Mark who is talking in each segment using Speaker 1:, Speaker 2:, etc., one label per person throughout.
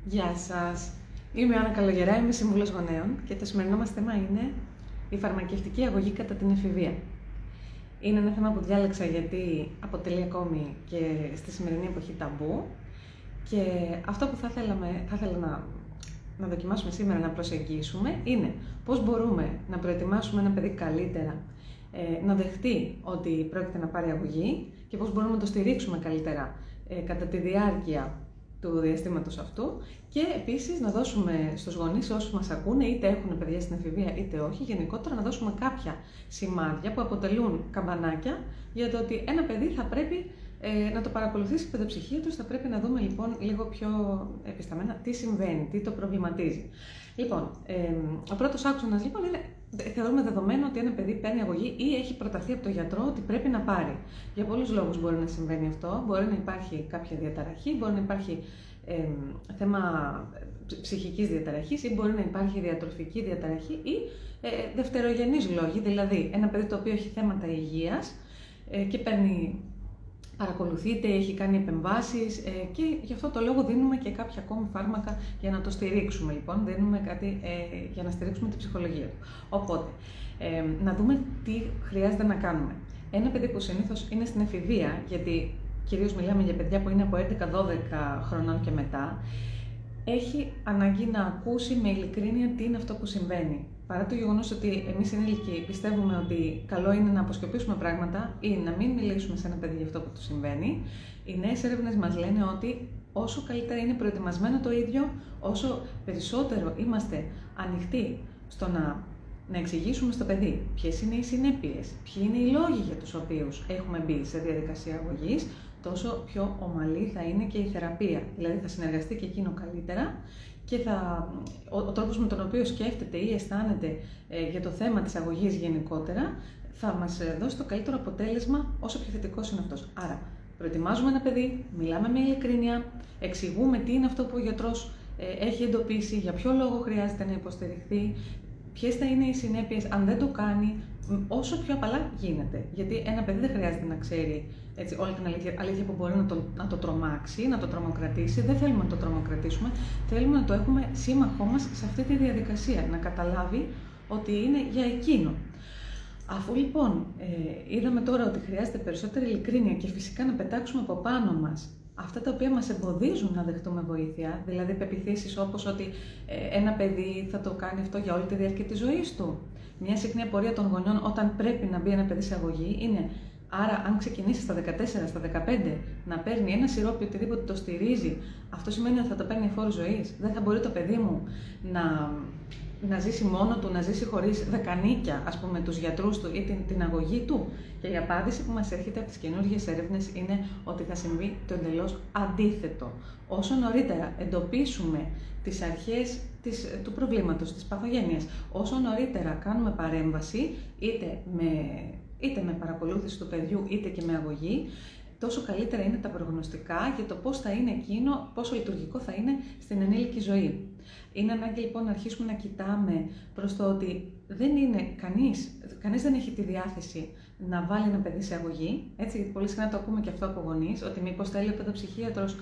Speaker 1: Γεια σας. Είμαι η Άννα Καλογερά, είμαι σύμβουλος γονέων και το σημερινό μας θέμα είναι η φαρμακευτική αγωγή κατά την εφηβεία. Είναι ένα θέμα που διάλεξα γιατί αποτελεί ακόμη και στη σημερινή εποχή ταμπού και αυτό που θα ήθελα να δοκιμάσουμε σήμερα, να προσεγγίσουμε, είναι πώς μπορούμε να προετοιμάσουμε ένα παιδί καλύτερα να δεχτεί ότι πρόκειται να πάρει αγωγή και πώς μπορούμε να το στηρίξουμε καλύτερα κατά τη διάρκεια του διαστήματος αυτού και επίσης να δώσουμε στους γονείς, όσους μας ακούνε, είτε έχουν παιδιά στην εφηβεία είτε όχι, γενικότερα να δώσουμε κάποια σημάδια που αποτελούν καμπανάκια για το ότι ένα παιδί θα πρέπει να το παρακολουθήσει η παιδοψυχία του. Θα πρέπει να δούμε λοιπόν λίγο πιο επισταμμένα τι συμβαίνει, τι το προβληματίζει. Λοιπόν, ο πρώτος άξονας λοιπόν είναι, θεωρούμε δεδομένο ότι ένα παιδί παίρνει αγωγή ή έχει προταθεί από τον γιατρό ότι πρέπει να πάρει. Για πολλούς λόγους μπορεί να συμβαίνει αυτό. Μπορεί να υπάρχει κάποια διαταραχή, μπορεί να υπάρχει θέμα ψυχικής διαταραχής ή μπορεί να υπάρχει διατροφική διαταραχή ή δευτερογενείς λόγοι, δηλαδή ένα παιδί το οποίο έχει θέματα υγείας και παρακολουθείται, έχει κάνει επεμβάσεις και γι' αυτό το λόγο δίνουμε και κάποια ακόμη φάρμακα για να το στηρίξουμε. Λοιπόν, δίνουμε κάτι για να στηρίξουμε την ψυχολογία του. Οπότε, να δούμε τι χρειάζεται να κάνουμε. Ένα παιδί που συνήθως είναι στην εφηβεία, γιατί κυρίως μιλάμε για παιδιά που είναι από 11-12 χρονών και μετά, έχει ανάγκη να ακούσει με ειλικρίνεια τι είναι αυτό που συμβαίνει. Παρά το γεγονός ότι εμείς ενήλικοι πιστεύουμε ότι καλό είναι να αποσκοπήσουμε πράγματα ή να μην μιλήσουμε σε ένα παιδί για αυτό που του συμβαίνει, οι νέες έρευνες μας λένε ότι όσο καλύτερα είναι προετοιμασμένο το ίδιο, όσο περισσότερο είμαστε ανοιχτοί στο να εξηγήσουμε στο παιδί ποιες είναι οι συνέπειες, ποιοι είναι οι λόγοι για τους οποίους έχουμε μπει σε διαδικασία αγωγής, τόσο πιο ομαλή θα είναι και η θεραπεία. Δηλαδή θα συνεργαστεί και εκείνο καλύτερα και ο τρόπος με τον οποίο σκέφτεται ή αισθάνεται για το θέμα της αγωγής γενικότερα θα μας δώσει το καλύτερο αποτέλεσμα όσο πιο θετικός είναι αυτός. Άρα, προετοιμάζουμε ένα παιδί, μιλάμε με ειλικρίνεια, εξηγούμε τι είναι αυτό που ο γιατρός έχει εντοπίσει, για ποιο λόγο χρειάζεται να υποστηριχθεί, ποιες θα είναι οι συνέπειες αν δεν το κάνει, όσο πιο απαλά γίνεται. Γιατί ένα παιδί δεν χρειάζεται να ξέρει όλη την αλήθεια που μπορεί να το τρομάξει, να το τρομοκρατήσει. Δεν θέλουμε να το τρομοκρατήσουμε, θέλουμε να το έχουμε σύμμαχό μας σε αυτή τη διαδικασία, να καταλάβει ότι είναι για εκείνο. Αφού λοιπόν είδαμε τώρα ότι χρειάζεται περισσότερη ειλικρίνεια και φυσικά να πετάξουμε από πάνω μας αυτά τα οποία μας εμποδίζουν να δεχτούμε βοήθεια, δηλαδή πεποιθήσεις όπως ότι ένα παιδί θα το κάνει αυτό για όλη τη διάρκεια της ζωής του. Μια συχνή απορία των γονιών όταν πρέπει να μπει ένα παιδί σε αγωγή είναι, άρα αν ξεκινήσει στα 14, στα 15 να παίρνει ένα σιρόπι οτιδήποτε το στηρίζει, αυτό σημαίνει ότι θα το παίρνει εφόρου ζωής. Δεν θα μπορεί το παιδί μου να ζήσει μόνο του, να ζήσει χωρίς δεκανίκια, ας πούμε, τους γιατρούς του ή την αγωγή του. Και η απάντηση που μας έρχεται από τις καινούργιες έρευνες είναι ότι θα συμβεί το εντελώς αντίθετο. Όσο νωρίτερα εντοπίσουμε τις αρχές του προβλήματος, της παθογένειας, όσο νωρίτερα κάνουμε παρέμβαση, είτε με παρακολούθηση του παιδιού, είτε και με αγωγή, τόσο καλύτερα είναι τα προγνωστικά για το πώς θα είναι εκείνο, πόσο λειτουργικό θα είναι στην ενήλικη ζωή. Είναι ανάγκη λοιπόν να αρχίσουμε να κοιτάμε προς το ότι δεν είναι κανείς δεν έχει τη διάθεση να βάλει ένα παιδί σε αγωγή. Έτσι, πολύ συχνά το ακούμε και αυτό από γονείς, ότι μήπως θέλει ο παιδοψυχίατρος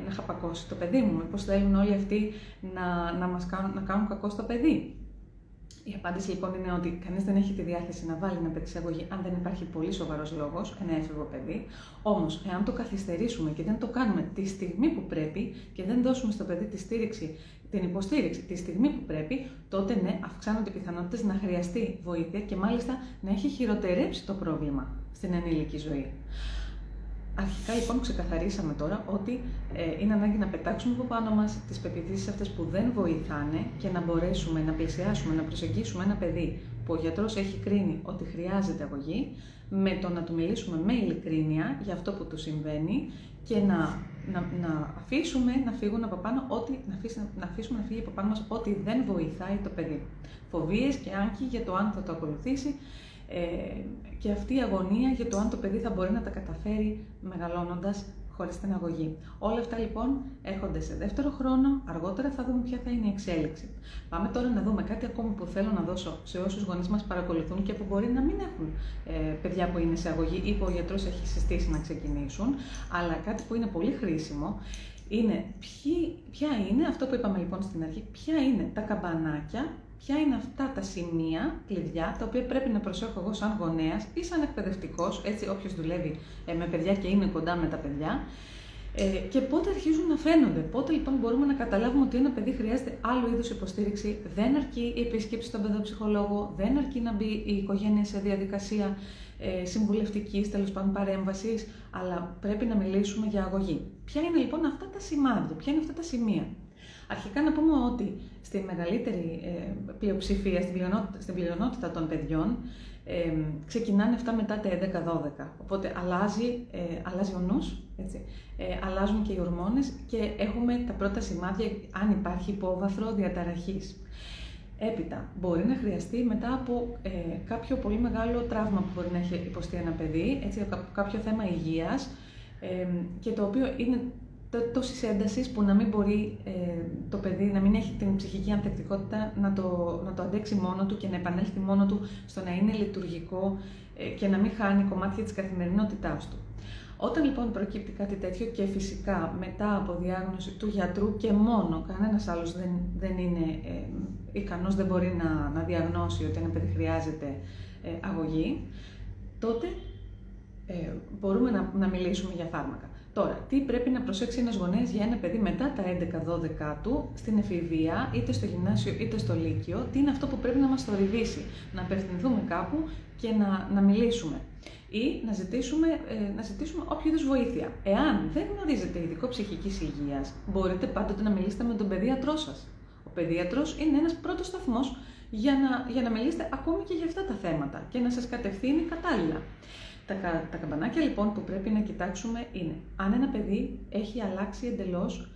Speaker 1: να χαπακώσει το παιδί μου, μήπως θέλουν όλοι αυτοί να κάνουν κακό στο παιδί. Η απάντηση λοιπόν είναι ότι κανείς δεν έχει τη διάθεση να βάλει ένα παιδί σε αγωγή αν δεν υπάρχει πολύ σοβαρός λόγος, ένα έφηβο παιδί. Όμως, εάν το καθυστερήσουμε και δεν το κάνουμε τη στιγμή που πρέπει και δεν δώσουμε στο παιδί την υποστήριξη τη στιγμή που πρέπει, τότε ναι, αυξάνονται οι πιθανότητες να χρειαστεί βοήθεια και μάλιστα να έχει χειροτερέψει το πρόβλημα στην ενήλικη ζωή. Αρχικά λοιπόν ξεκαθαρίσαμε τώρα ότι είναι ανάγκη να πετάξουμε από πάνω μας τις πεποιθήσεις αυτές που δεν βοηθάνε και να μπορέσουμε να πλησιάσουμε, να προσεγγίσουμε ένα παιδί που ο γιατρός έχει κρίνει ότι χρειάζεται αγωγή, με το να του μιλήσουμε με ειλικρίνεια για αυτό που του συμβαίνει και να αφήσουμε να φύγουν από πάνω να αφήσουμε να φύγει από πάνω μας ό,τι δεν βοηθάει το παιδί. Φοβίες και άγχη για το αν θα το ακολουθήσει, και αυτή η αγωνία για το αν το παιδί θα μπορεί να τα καταφέρει μεγαλώνοντας χωρίς την αγωγή. Όλα αυτά λοιπόν έρχονται σε δεύτερο χρόνο, αργότερα θα δούμε ποια θα είναι η εξέλιξη. Πάμε τώρα να δούμε κάτι ακόμη που θέλω να δώσω σε όσους γονείς μας παρακολουθούν και που μπορεί να μην έχουν παιδιά που είναι σε αγωγή ή που ο γιατρός έχει συστήσει να ξεκινήσουν, αλλά κάτι που είναι πολύ χρήσιμο είναι ποια είναι, αυτό που είπαμε λοιπόν στην αρχή, ποια είναι τα καμπανάκια, ποια είναι αυτά τα σημεία κλειδιά, τα οποία πρέπει να προσέχω εγώ σαν γονέας ή σαν εκπαιδευτικός, έτσι όποιος δουλεύει με παιδιά και είναι κοντά με τα παιδιά, και πότε αρχίζουν να φαίνονται. Πότε λοιπόν μπορούμε να καταλάβουμε ότι ένα παιδί χρειάζεται άλλου είδους υποστήριξη, δεν αρκεί η επίσκεψη στον παιδοψυχολόγο, δεν αρκεί να μπει η οικογένεια σε διαδικασία συμβουλευτικής, τέλος πάντων παρέμβασης, αλλά πρέπει να μιλήσουμε για αγωγή. Ποια είναι λοιπόν αυτά τα σημάδια, ποια είναι αυτά τα σημεία? Αρχικά να πούμε ότι στη μεγαλύτερη πλειοψηφία, στην πλειονότητα των παιδιών, ξεκινάνε αυτά μετά τα 11-12. Οπότε αλλάζει ο νους, έτσι, αλλάζουν και οι ορμόνες και έχουμε τα πρώτα σημάδια αν υπάρχει υπόβαθρο διαταραχής. Έπειτα, μπορεί να χρειαστεί μετά από κάποιο πολύ μεγάλο τραύμα που μπορεί να έχει υποστεί ένα παιδί, έτσι, κάποιο θέμα υγείας, και το οποίο είναι τόσης έντασης που να μην μπορεί το παιδί να μην έχει την ψυχική ανθεκτικότητα να το αντέξει μόνο του και να επανέλθει μόνο του στο να είναι λειτουργικό και να μην χάνει κομμάτια της καθημερινότητάς του. Όταν λοιπόν προκύπτει κάτι τέτοιο και φυσικά μετά από διάγνωση του γιατρού και μόνο, κανένας άλλος δεν είναι ικανός, δεν μπορεί να διαγνώσει ότι ένα παιδί χρειάζεται αγωγή, τότε μπορούμε να μιλήσουμε για φάρμακα. Τώρα, τι πρέπει να προσέξει ένας γονέας για ένα παιδί μετά τα 11-12 του, στην εφηβεία, είτε στο γυμνάσιο είτε στο λύκειο, τι είναι αυτό που πρέπει να μας θορυβήσει, να απευθυνθούμε κάπου και να μιλήσουμε ή να ζητήσουμε όποια είδους βοήθεια. Εάν δεν γνωρίζετε ειδικό ψυχικής υγείας, μπορείτε πάντοτε να μιλήσετε με τον παιδίατρό σας. Ο παιδίατρος είναι ένας πρώτος σταθμός για να μιλήσετε ακόμη και για αυτά τα θέματα και να σας κατευθύνει κατάλληλα. Τα καμπανάκια λοιπόν που πρέπει να κοιτάξουμε είναι αν ένα παιδί έχει αλλάξει εντελώς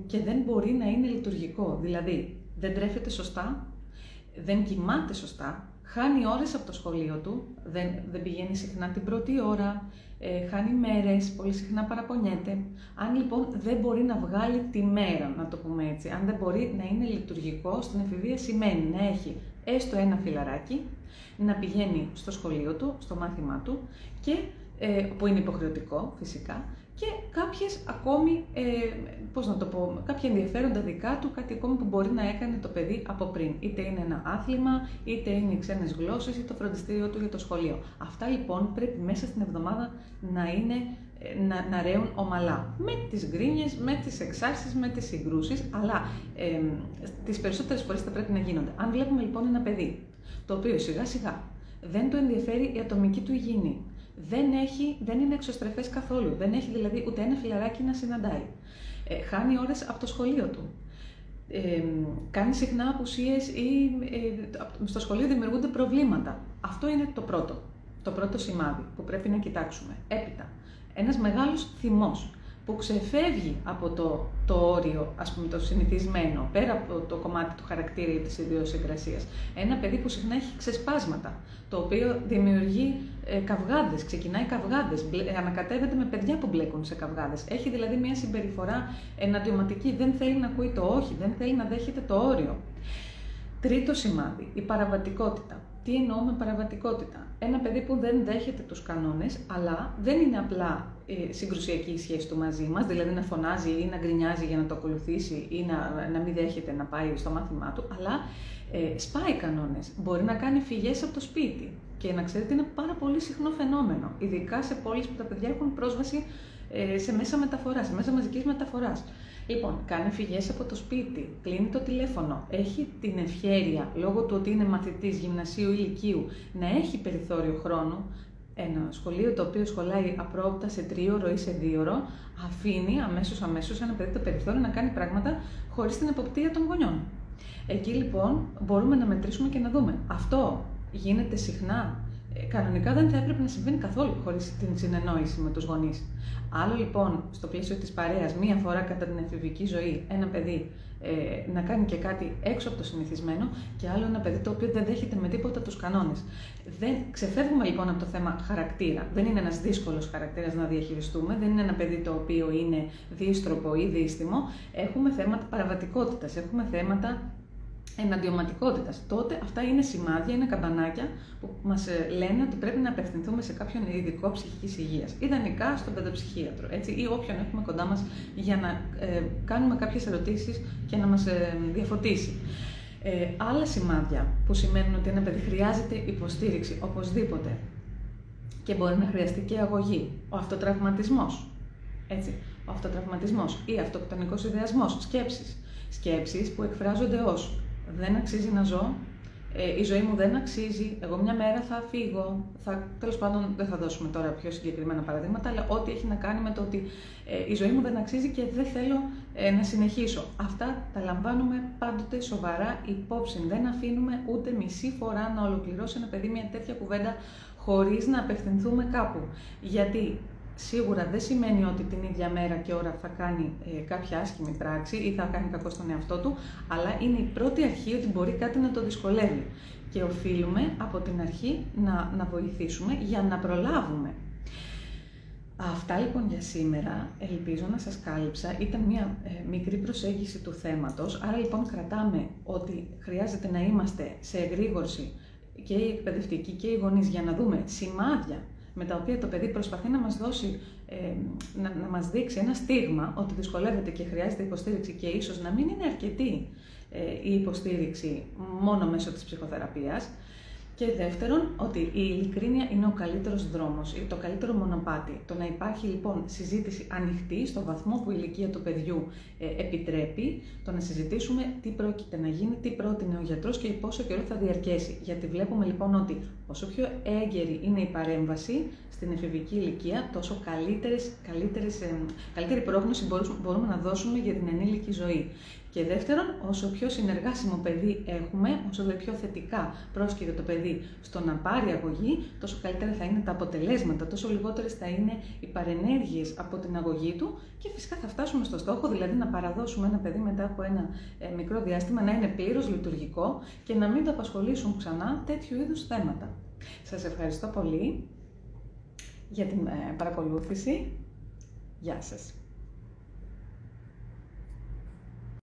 Speaker 1: και δεν μπορεί να είναι λειτουργικό, δηλαδή δεν τρέφεται σωστά, δεν κοιμάται σωστά, χάνει ώρες από το σχολείο του, δεν πηγαίνει συχνά την πρώτη ώρα, χάνει μέρες, πολύ συχνά παραπονιέται. Αν λοιπόν δεν μπορεί να βγάλει τη μέρα, να το πούμε έτσι, αν δεν μπορεί να είναι λειτουργικό στην εφηβεία, σημαίνει να έχει έστω ένα φιλαράκι, να πηγαίνει στο σχολείο του, στο μάθημά του, και, που είναι υποχρεωτικό φυσικά, και κάποιες ακόμη, κάποια ενδιαφέροντα δικά του, κάτι ακόμη που μπορεί να έκανε το παιδί από πριν. Είτε είναι ένα άθλημα, είτε είναι οι ξένες γλώσσες, είτε το φροντιστήριο του για το σχολείο. Αυτά λοιπόν πρέπει μέσα στην εβδομάδα να ρέουν ομαλά. Με τις γκρίνιες, με τις εξάρσεις, με τις συγκρούσεις, αλλά τις περισσότερες φορές θα πρέπει να γίνονται. Αν βλέπουμε λοιπόν ένα παιδί το οποίο σιγά σιγά δεν το ενδιαφέρει η ατομική του υγιεινή, δεν είναι εξωστρεφές καθόλου, δεν έχει δηλαδή ούτε ένα φιλαράκι να συναντάει, χάνει ώρες από το σχολείο του, κάνει συχνά απουσίες ή στο σχολείο δημιουργούνται προβλήματα. Αυτό είναι το πρώτο σημάδι που πρέπει να κοιτάξουμε. Έπειτα, ένας μεγάλος θυμός που ξεφεύγει από το όριο, ας πούμε, το συνηθισμένο, πέρα από το κομμάτι του χαρακτήρα ή της ιδιοσυγκρασίας. Ένα παιδί που συχνά έχει ξεσπάσματα, το οποίο δημιουργεί καυγάδες, ξεκινάει καυγάδες, ανακατεύεται με παιδιά που μπλέκουν σε καυγάδες. Έχει δηλαδή μια συμπεριφορά εναντιωματική, δεν θέλει να ακούει το όχι, δεν θέλει να δέχεται το όριο. Τρίτο σημάδι, η παραβατικότητα. Τι εννοώ με παραβατικότητα? Ένα παιδί που δεν δέχεται τους κανόνες, αλλά δεν είναι απλά συγκρουσιακή η σχέση του μαζί μας, δηλαδή να φωνάζει ή να γκρινιάζει για να το ακολουθήσει ή να μην δέχεται να πάει στο μάθημά του, αλλά σπάει κανόνες. Μπορεί να κάνει φυγές από το σπίτι και να ξέρετε είναι πάρα πολύ συχνό φαινόμενο, ειδικά σε πόλεις που τα παιδιά έχουν πρόσβαση σε μέσα μεταφοράς, σε μέσα μαζικής μεταφοράς. Λοιπόν, κάνει φυγές από το σπίτι, κλείνει το τηλέφωνο, έχει την ευχέρεια, λόγω του ότι είναι μαθητής γυμνασίου ή λυκείου, να έχει περιθώριο χρόνου. Ένα σχολείο το οποίο σχολάει απρόοπτα σε 3ωρο ή σε 2ωρο, αφήνει αμέσως ένα παιδί το περιθώριο να κάνει πράγματα χωρίς την εποπτεία των γονιών. Εκεί λοιπόν μπορούμε να μετρήσουμε και να δούμε. Αυτό γίνεται συχνά? Κανονικά δεν θα έπρεπε να συμβαίνει καθόλου χωρίς την συνεννόηση με τους γονείς. Άλλο λοιπόν στο πλαίσιο της παρέας, μία φορά κατά την εφηβική ζωή, ένα παιδί να κάνει και κάτι έξω από το συνηθισμένο, και άλλο ένα παιδί το οποίο δεν δέχεται με τίποτα τους κανόνες. Ξεφεύγουμε λοιπόν από το θέμα χαρακτήρα. Δεν είναι ένας δύσκολος χαρακτήρας να διαχειριστούμε, δεν είναι ένα παιδί το οποίο είναι δύστροπο ή δύστημο. Έχουμε θέματα παραβατικότητας, έχουμε θέματα εναντιωματικότητας, τότε αυτά είναι σημάδια, είναι καμπανάκια που μας λένε ότι πρέπει να απευθυνθούμε σε κάποιον ειδικό ψυχικής υγείας. Ιδανικά στον παιδοψυχίατρο, έτσι, ή όποιον έχουμε κοντά μας για να κάνουμε κάποιες ερωτήσεις και να μας διαφωτίσει. Άλλα σημάδια που σημαίνουν ότι ένα παιδί χρειάζεται υποστήριξη οπωσδήποτε και μπορεί να χρειαστεί και αγωγή. Ο αυτοτραυματισμός, έτσι, ο αυτοτραυματισμός ή αυτοκτονικός ιδεασμός, σκέψεις που εκφράζονται ως «δεν αξίζει να ζω», «η ζωή μου δεν αξίζει», «εγώ μια μέρα θα φύγω», τέλος πάντων δεν θα δώσουμε τώρα πιο συγκεκριμένα παραδείγματα, αλλά ό,τι έχει να κάνει με το ότι «η ζωή μου δεν αξίζει και δεν θέλω να συνεχίσω». Αυτά τα λαμβάνουμε πάντοτε σοβαρά υπόψη. Δεν αφήνουμε ούτε μισή φορά να ολοκληρώσει ένα παιδί μια τέτοια κουβέντα χωρίς να απευθυνθούμε κάπου. Γιατί σίγουρα δεν σημαίνει ότι την ίδια μέρα και ώρα θα κάνει κάποια άσχημη πράξη ή θα κάνει κακό στον εαυτό του, αλλά είναι η πρώτη αρχή ότι μπορεί κάτι να το δυσκολεύει. Και οφείλουμε από την αρχή να βοηθήσουμε για να προλάβουμε. Αυτά λοιπόν για σήμερα, ελπίζω να σας κάλυψα. Ήταν μια μικρή προσέγγιση του θέματος, άρα λοιπόν κρατάμε ότι χρειάζεται να είμαστε σε εγρήγορση και οι εκπαιδευτικοί και οι γονείς για να δούμε σημάδια με τα οποία το παιδί προσπαθεί να μας δώσει, να μας δείξει ένα στίγμα ότι δυσκολεύεται και χρειάζεται υποστήριξη και ίσως να μην είναι αρκετή η υποστήριξη μόνο μέσω της ψυχοθεραπείας. Και δεύτερον, ότι η ειλικρίνεια είναι ο καλύτερος δρόμος, το καλύτερο μονοπάτι. Το να υπάρχει λοιπόν συζήτηση ανοιχτή στο βαθμό που η ηλικία του παιδιού επιτρέπει, το να συζητήσουμε τι πρόκειται να γίνει, τι πρότεινε ο γιατρός και πόσο καιρό θα διαρκέσει. Γιατί βλέπουμε λοιπόν ότι όσο πιο έγκαιρη είναι η παρέμβαση στην εφηβική ηλικία, τόσο καλύτερη πρόγνωση μπορούμε να δώσουμε για την ενήλικη ζωή. Και δεύτερον, όσο πιο συνεργάσιμο παιδί έχουμε, όσο πιο θετικά πρόσκειται το παιδί στο να πάρει αγωγή, τόσο καλύτερα θα είναι τα αποτελέσματα, τόσο λιγότερες θα είναι οι παρενέργειες από την αγωγή του και φυσικά θα φτάσουμε στο στόχο, δηλαδή να παραδώσουμε ένα παιδί μετά από ένα μικρό διάστημα να είναι πλήρως λειτουργικό και να μην το απασχολήσουν ξανά τέτοιου είδους θέματα. Σας ευχαριστώ πολύ για την παρακολούθηση. Γεια σας.